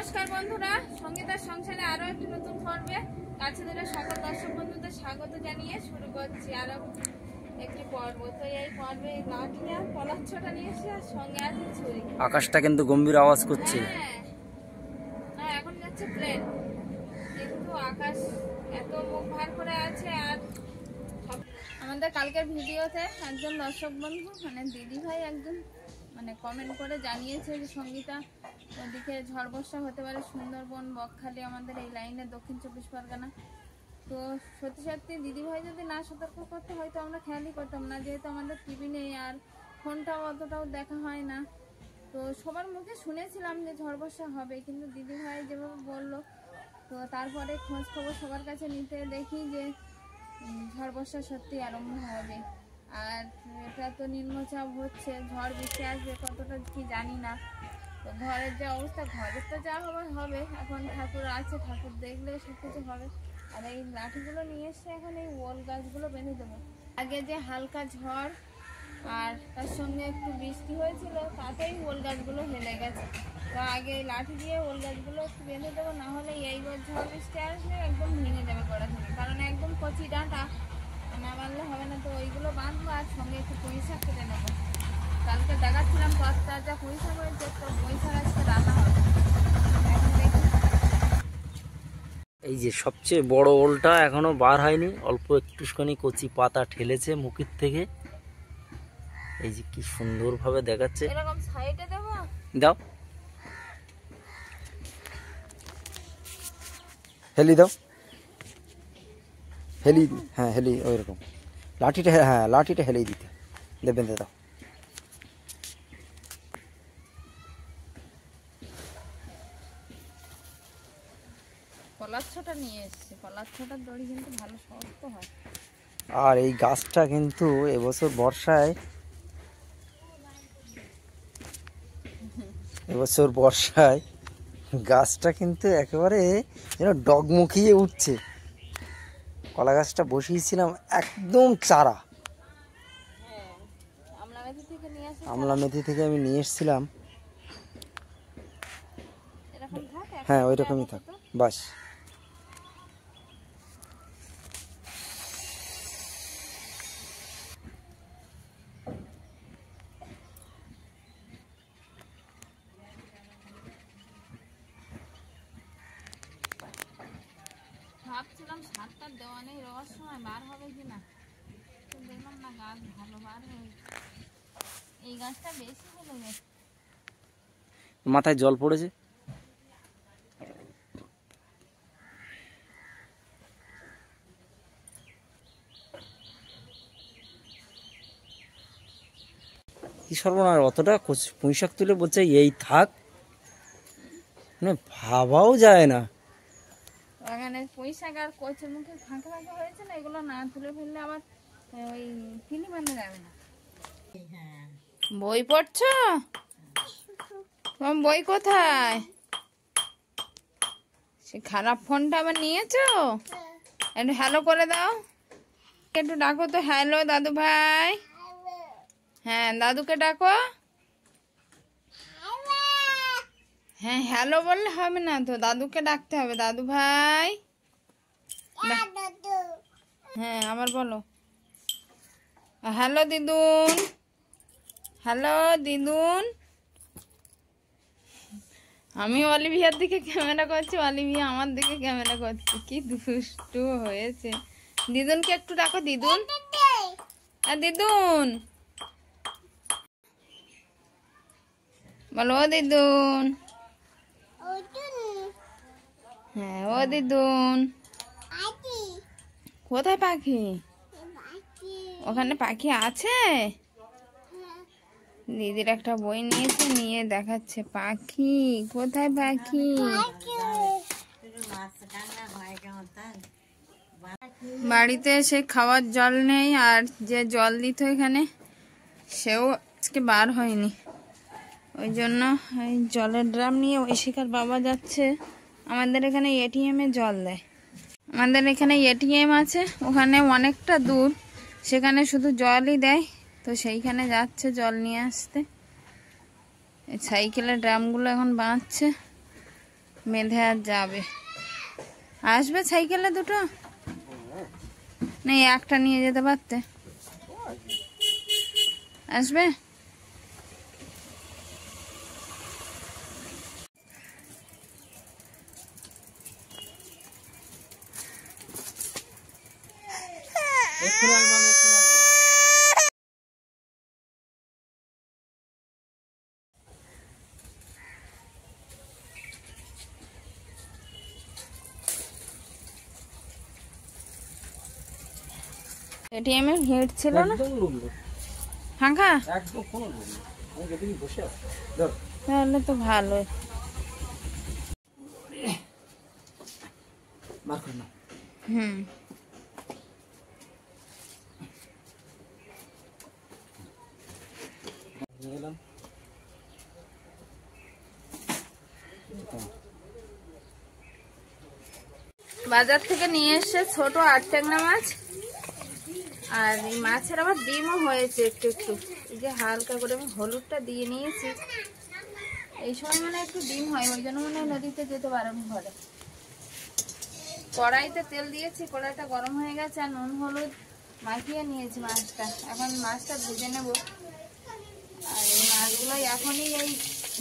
নমস্কার বন্ধুরা, সঙ্গীতার সংসারে আরো একটি নতুন পর্বে কাছে ধরে সকল দর্শক বন্ধুদের স্বাগত জানিয়ে শুরু করছি আরো একটি পর্ব। তো এই পর্বে লাঠি আর পলাচ্ছটা নিয়ে এসে আর সঙ্গে আছে ছুরি। আকাশটা কিন্তু গম্ভীর আওয়াজ করছে। না এখন যাচ্ছে প্লেন, কিন্তু আকাশ এত মুখ ভার করে আছে। আর আমাদের কালকের ভিডিওতে একজন দর্শক বন্ধু দিদি ভাই একজন কমেন্ট করে জানিয়েছে যে সঙ্গীতা ওদিকে ঝড় বর্ষা হতে পারে, সুন্দরবন, বকখালি, আমাদের এই লাইনে দক্ষিণ 24 পরগনা। তো সত্যি সত্যি দিদিভাই যদি না সতর্ক করতে হয়তো আমরা খেয়ালই করতাম না, যেহেতু আমাদের টিভি নেই আর ফোনটাও অতটাও দেখা হয় না। তো সবার মুখে শুনেছিলাম যে ঝড় বর্ষা হবে, কিন্তু দিদিভাই যেভাবে বললো, তো তারপরে খোঁজ খবর সবার কাছে নিতে দেখি যে ঝড় বর্ষা সত্যি আরম্ভ হবে। আর এটা তো নিম্নচাপ হচ্ছে, ঝড় বৃষ্টি আসবে কতটা কি জানি না। তো ঘরের যে অবস্থা, ঘরের তো যা হবার হবে, এখন ঠাকুর আছে, ঠাকুর দেখলে সব কিছু হবে। আর এই লাঠিগুলো নিয়ে এসে এখন এই ওল গাছগুলো বেঁধে দেবো। আগে যে হালকা ঝড় আর তার সঙ্গে একটু বৃষ্টি হয়েছিল, তাতেই ওল গাছগুলো হেলে গেছে। তো আগে এই লাঠি দিয়ে ওল গাছগুলো একটু বেঁধে দেবো, না হলে এইবার ঝড় বৃষ্টি আসলে একদম ভেঙে যাবে গোড়া থেকে, কারণ একদম কচি ডাঁটা, না মানলে হবে না। তো ওইগুলো বাঁধবো আর সঙ্গে একটু পুঁই শাক কেটে নেবো। কালকে দেখাচ্ছিলাম তরতাজা পুঁই শাক হয়েছে, তো পুঁই শাক আজকে রান্না হবে। এখন দেখি। এই যে সবচেয়ে বড় ওলটা এখনো বার হয়নি, অল্প একটুখানি কচি পাতা ঠেলেছে মুখের থেকে। এই যে কি সুন্দরভাবে দেখাচ্ছে। এরকম সাইডে দেবো, দাও, হেলি দাও, হেলি, হ্যাঁ হেলি, ওইরকম লাঠিটা, হ্যাঁ লাঠিটা হেলেই দিতে দেবেন, দাও। পলাচ্ছটা নিয়ে এসেছি, পলাচ্ছটার দড়ি কিন্তু ভালো শক্ত হয়। আর এই গাছটা কিন্তু এবছর বর্ষায় গাছটা কিন্তু একেবারে যেন ডগমুখিয়ে উঠছে। কলা গাছটা বসিয়েছিলাম একদম চারা, আমলা মেথি থেকে আমি নিয়ে এসেছিলাম। হ্যাঁ ওই রকমই থাক, বাস। ভাবছিলাম সারটা দেওয়া নেই, রোয়ার সময় বার হবে কিনা, তো দেখলাম না গাছ ভালো বার হয়েছে। এই গাছটা বেশি হলো গেছে, মাথায় জল পড়েছে। কি সর্বনাশ, অতটা পুঁই শাক তুলে বলছে এই থাক, মানে ভাবাও যায় না। বাগানে পুঁই শাক আর কচু মুখে ফাঁকা ফাঁকা হয়েছে না, এগুলো না তুলে ফেললে আবার ওই কিনি বান্ধা যাবে না। বই পড়ছো? তোমার বই কোথায়? সে খারাপ ফোনটা আবার নিয়েছো? একটু হ্যালো করে দাও, একটু ডাকো তো, হ্যালো দাদু ভাই। হ্যাঁ দাদুকে ডাকো। হ্যাঁ হ্যালো বললে হবে না তো, দাদুকে ডাকতে হবে, দাদু ভাই। হ্যাঁ আবার বলো, হ্যালো দিদুন, হ্যালো দিদুন। আমি অলিভিয়ার দিকে ক্যামেরা করছি, অলিভিয়া আমার দিকে ক্যামেরা করছে, কি দুষ্টু হয়েছে। দিদুনকে একটু ডাকো, দিদুন, দিদুন বলো, ও দিদুন। হ্যাঁ ও দিদুন। কোথায় পাখি? ওখানে পাখি আছে? দিদির একটা বই নিয়েছে, নিয়ে দেখাচ্ছে পাখি কোথায়, পাখি। বাড়িতে এসে খাওয়ার জল নেই, আর যে জল দিত এখানে সেও আজকে বার হয়নি, ওই জন্য এই জলের ড্রাম নিয়ে ঐশিকার বাবা যাচ্ছে। আমাদের এখানে এটিএমে জল দেয়, আমাদের এখানে এটিএম আছে, ওখানে অনেকটা দূর, সেখানে শুধু জলই দেয়। তো সেইখানে যাচ্ছে জল নিয়ে আসতে। এই সাইকেলের ড্রামগুলো এখন বাঁধছে, বেঁধে আর যাবে। আসবে সাইকেলে দুটো, না একটা নিয়ে যেতে পারতে? আসবে? এটিএম এর ভিড় ছিল না, ফাঁকা, তাহলে তো ভালো। হুম, বাজার থেকে নিয়ে এসছে ছোট 8 ট্যাংরা মাছ। আর এই মাছের আবার ডিমও হয়েছে একটু একটু। এই যে হালকা করে আমি হলুদটা দিয়ে নিয়েছি, এই সময় মানে একটু ডিম হয়, ওই জন্য মনে হয় নদীতে যেতে বারণ করে। কড়াইতে তেল দিয়েছি, কড়াইটা গরম হয়ে গেছে, আর নুন হলুদ মাখিয়ে নিয়েছি মাছটা। এখন মাছটা ভেজে নেব। আর এই মাছগুলো এখনই এই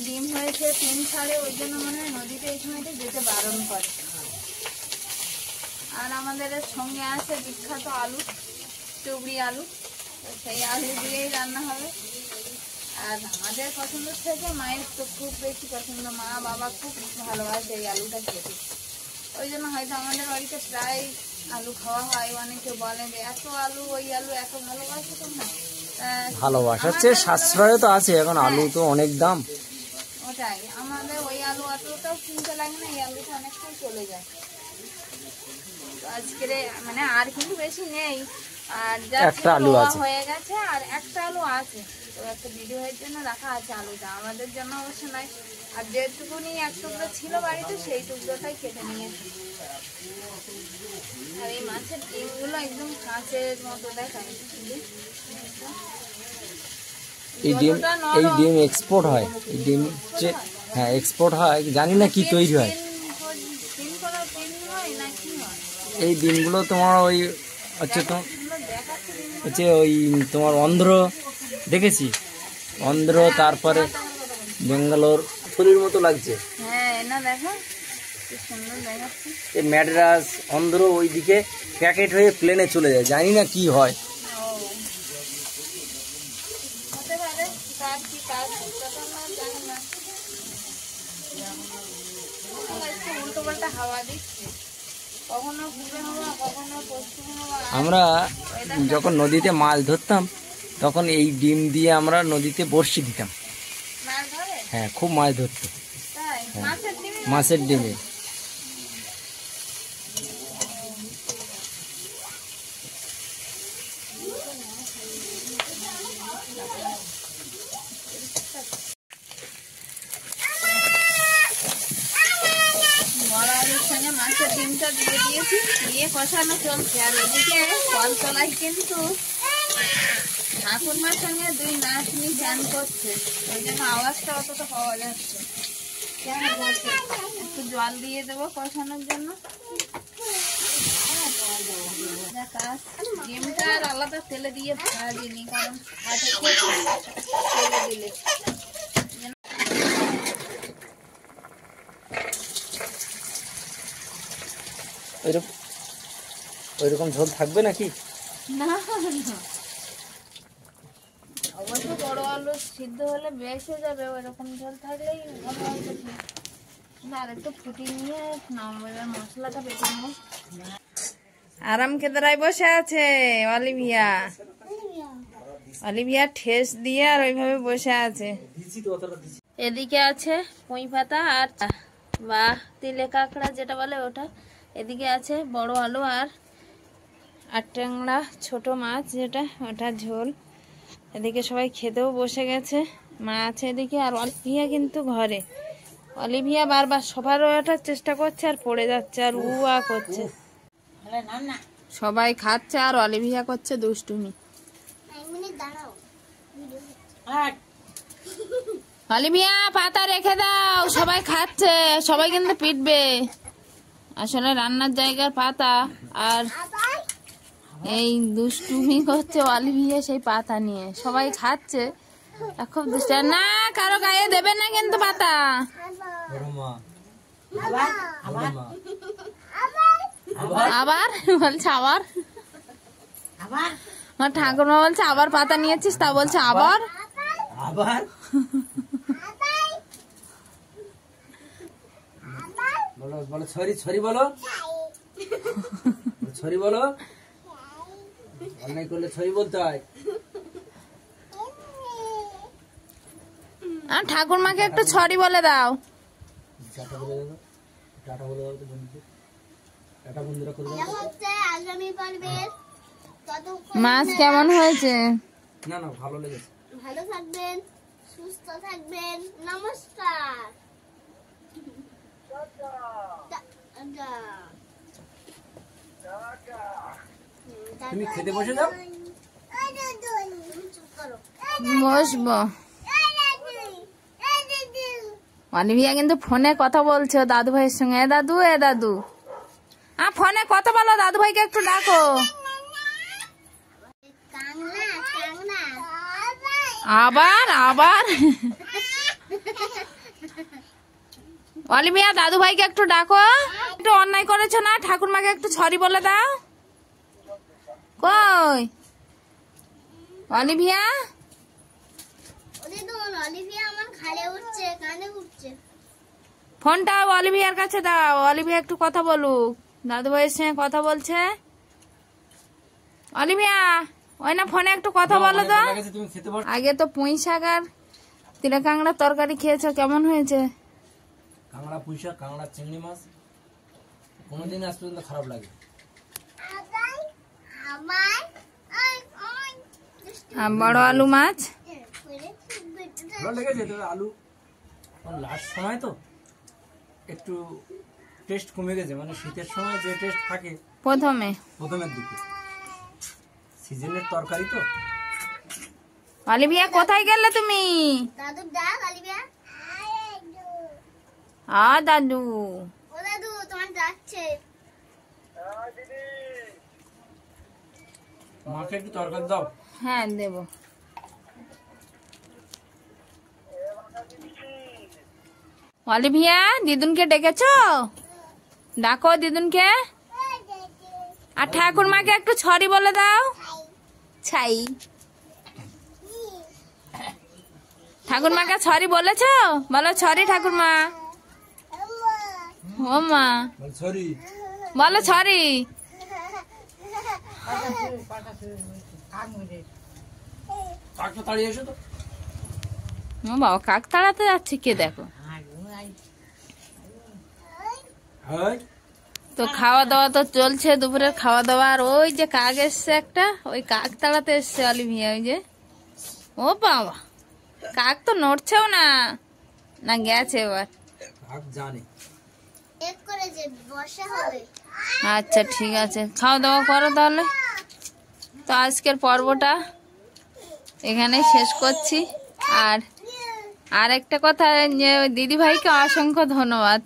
ডিম হয়েছে 3 ছাড়ে, ওই জন্য মনে হয় নদীতে এই সময়টা যেতে বারণ করে। আর আমাদের সঙ্গে আছে বিখ্যাত আলু, চুবড়ি আলু, সেই আলু দিয়েই রান্না হবে। আর আমাদের পছন্দ থেকে মায়ের তো খুব বেশি পছন্দ, মা বাবা খুব ভালোবাসে এই আলুটা খেতে। ওই জন্য হয়তো আমাদের বাড়িতে প্রায় আলু খাওয়া হয়। অনেকে বলে যে এত আলু, ওই আলু এত ভালোবাসে তোমরা। ভালোবাসার চেয়ে সাশ্রয় তো আছে, এখন আলু তো অনেক দাম। ওটাই, আমাদের ওই আলু অতটাও কিনতে লাগে না, এই আলুটা অনেকটাই চলে যায়। আজকের মানে আর কিন্তু বেশি নেই, আর যা একটা আলু আছে, হয়ে গেছে, আর একটা আলু আছে। তো একটা ভিডিওর জন্য রাখা আছে আলুটা, আমাদের জন্য অবশ্য নয়। আর যেটুকুনি এক টুকরো ছিল বাড়িতে, সেই টুকরোটাই কেটে নিয়েছি। আর এই মাছের ডিমগুলো একদম কাঁচের মতো দেখায়। এই ডিম এক্সপোর্ট হয়, এই ডিম হ্যাঁ এক্সপোর্ট হয়, জানি না কি তৈরি হয়। এই ডিমগুলো তোমার ওই হচ্ছে তো হচ্ছে ওই তোমার অন্ধ্র দেখেছি, অন্ধ্র, তারপরে বেঙ্গালোর, থলির মতো লাগছে। হ্যাঁ, না দেখো কি সুন্দর দেখাচ্ছে। এই ম্যাড্রাস, অন্ধ্র ওই দিকে প্যাকেট হয়ে প্লেনে চলে যায়, জানি না কি হয়। হতে পারে, কার কি কাজ সেটা আমরা জানি না। উল্টো পাল্টা হাওয়া দিচ্ছে, কখনো পূর্বে হওয়া, কখনো পশ্চিমে হওয়া। আমরা যখন নদীতে মাছ ধরতাম, তখন এই ডিম দিয়ে আমরা নদীতে বড়শি দিতাম। হ্যাঁ, খুব মাছ ধরতো। মাছের ডিমে মাছের ডিমটা দিয়ে দিয়েছি, দিয়ে কষানো চলছে। আর এদিকে কলতলায় কিন্তু ঠাকুরমার সঙ্গে 2 নাতনি ধ্যান করছে, ওই জন্য আওয়াজটা অতটা পাওয়া যাচ্ছে। কেন বলছে, একটু জল দিয়ে দেবো কষানোর জন্য। ডিমটা আর আলাদা তেলে দিয়ে ভাজিনি, কারণ তেলে দিলে ওইরকম ঝোল থাকবে নাকি? না, অবশ্য বড় আলু সিদ্ধ হলে বেশ হয়ে যাবে, ওইরকম ঝোল থাকলেই ভালো হবে। আর একটু ফুটিয়ে নিয়ে নামাবো, এবার মশলাটা বেটে নেবো। আরাম কেদারায় বসে আছে অলিভিয়া। অলিভিয়া ঠেস দিয়ে আর ওইভাবে বসে আছে। এদিকে আছে পুঁই পাতা আর বা তিলে কাঁকড়া যেটা বলে ওটা। এদিকে আছে বড় আলু আর 8 ট্যাংরা ছোট মাছ, যেটা ওটা ঝোল। এদিকে সবাই খেতেও বসে গেছে, মা আছে এদিকে। আর অলিভিয়া কিন্তু ঘরে। অলিভিয়া বারবার সবার ওঠার চেষ্টা করছে আর পড়ে যাচ্ছে আর উয়া করছে। সবাই খাচ্ছে আর অলিভিয়া করছে দুষ্টুমি। অলিভিয়া পাতা রেখে দাও, সবাই খাচ্ছে, সবাই কিন্তু পিটবে। আসলে রান্নার জায়গার পাতা, আর এই দুষ্টুমি করছে অলিভিয়া সেই পাতা নিয়ে, সবাই খাচ্ছে। খুব দুষ্ট না, কারো গায়ে দেবে না কিন্তু পাতা। আবার বলছে আবার, আমার ঠাকুরমা বলছে আবার পাতা নিয়েছিস, তা বলছে আবার আবার বলো বলো সরি সরি বলো, সরি বলো, অন্যায় করলে সরি বলতে হয়। ঠাকুরমাকে একটু সরি বলে দাও। টাটা বলে দাও, টাটা বলে দাও তো বন্ধুদের, টাটা বন্ধুরা করে দাও। মাছ কেমন হয়েছে? না না ভালো লেগেছে। ভালো থাকবেন, সুস্থ থাকবেন, নমস্কার। তুমি খেতে বসে যাও। বসবো। অলিভিয়া কিন্তু ফোনে কথা বলছো দাদু ভাইয়ের সঙ্গে। এ দাদু, এ দাদু, ফোনে কথা বলো, দাদু ভাইকে একটু ডাকো। আবার আবার অলিভিয়া দাদু ভাইকে একটু ডাকো। একটু অন্যায় করেছো না, ঠাকুরমাকে একটু সরি বলে দাও। কই অলিভিয়া? ফোনটা অলিভিয়ার কাছে দাও, অলিভিয়া একটু কথা বলুক, দাদু ভাইয়ের সঙ্গে কথা বলছে। অলিভিয়া ওই না ফোনে একটু কথা বলো তো। আগে তো পুঁই শাক আর তিলে কাঁকড়া তরকারি খেয়েছো, কেমন হয়েছে? কাঁকড়া, পুঁই শাক, কাঁকড়া, চিংড়ি মাছ কোনোদিন আজ পর্যন্ত খারাপ লাগে। বড় আলু মাছ ভালো লেগেছে। তবে আলু লাস্ট সময় তো একটু টেস্ট কমে গেছে, মানে শীতের সময় যে টেস্ট থাকে প্রথমের দিকে, সিজনের তরকারি তো। অলিভিয়া কোথায় গেলে তুমি? দাদু ডাক, অলিভিয়া। দাদু, ও দাদু তোমার ডাকছে। মাকে একটু তরকারি দাও। হ্যাঁ দেবো। অলিভিয়া দিদুনকে ডেকেছো? ডাকো দিদুনকে। আর ঠাকুরমাকে একটু সরি বলে দাও। ছাই ঠাকুরমাকে সরি বলেছো? বলো সরি ঠাকুরমা। ও মা সরি বলো সরি। কাকটা তাড়িয়ে এসো তো। ও বাবা, কাক তাড়াতে যাচ্ছে কে দেখো। তো খাওয়া দাওয়া তো চলছে, দুপুরের খাওয়া দাওয়া। আর ওই যে কাক এসছে একটা, ওই কাক তাড়াতে এসছে অলিভিয়া। ওই যে ও বাবা, কাক তো নড়ছেও না, না গেছে এবার। কাক জানে এক করে যে বসা হবে। আচ্ছা ঠিক আছে, খাওয়া দাওয়া করো তাহলে। তো আজকের পর্বটা এখানেই শেষ করছি। আর একটা কথা, যে দিদিভাইকে অসংখ্য ধন্যবাদ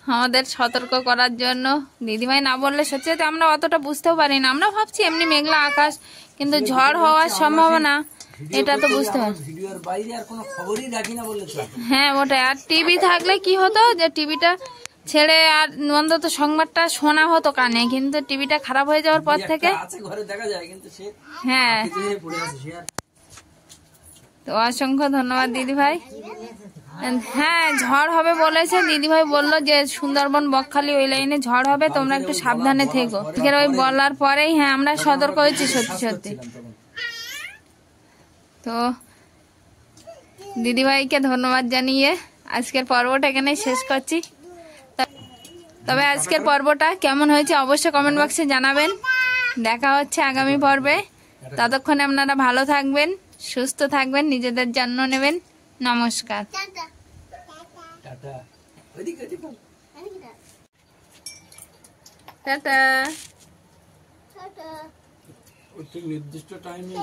আমাদের সতর্ক করার জন্য। দিদিভাই না বললে সত্যি আমরা অতটা বুঝতেও পারি না। আমরা ভাবছি এমনি মেঘলা আকাশ, কিন্তু ঝড় হওয়ার সম্ভাবনা এটা তো বুঝতে পারি। ভিডিওর বাইরে আর কোনো খবরই রাখি না বললে তো। হ্যাঁ ওটাই। আর টিভি থাকলে কি হতো, যে টিভিটা ছেড়ে আর অন্তত সংবাদটা শোনা হতো কানে, কিন্তু টিভিটা খারাপ হয়ে যাওয়ার পর থেকে হ্যাঁ। তো অসংখ্য ধন্যবাদ দিদিভাই। হ্যাঁ ঝড় হবে বলেছে, দিদিভাই বললো যে সুন্দরবন বকখালি ওই লাইনে ঝড় হবে, তোমরা একটু সাবধানে থেকো। ওই বলার পরেই হ্যাঁ আমরা সতর্ক হয়েছি সত্যি সত্যি। তো দিদিভাইকে ধন্যবাদ জানিয়ে আজকের পর্বটা এখানে শেষ করছি। তবে আজকের পর্বটা কেমন হয়েছে অবশ্যই কমেন্ট বক্সে জানাবেন। দেখা হচ্ছে আগামী পর্বে। ততক্ষণে আপনারা ভালো থাকবেন, সুস্থ থাকবেন, নিজেদের যত্ন নেবেন। নমস্কার। টাটা। নির্দিষ্ট টাইমে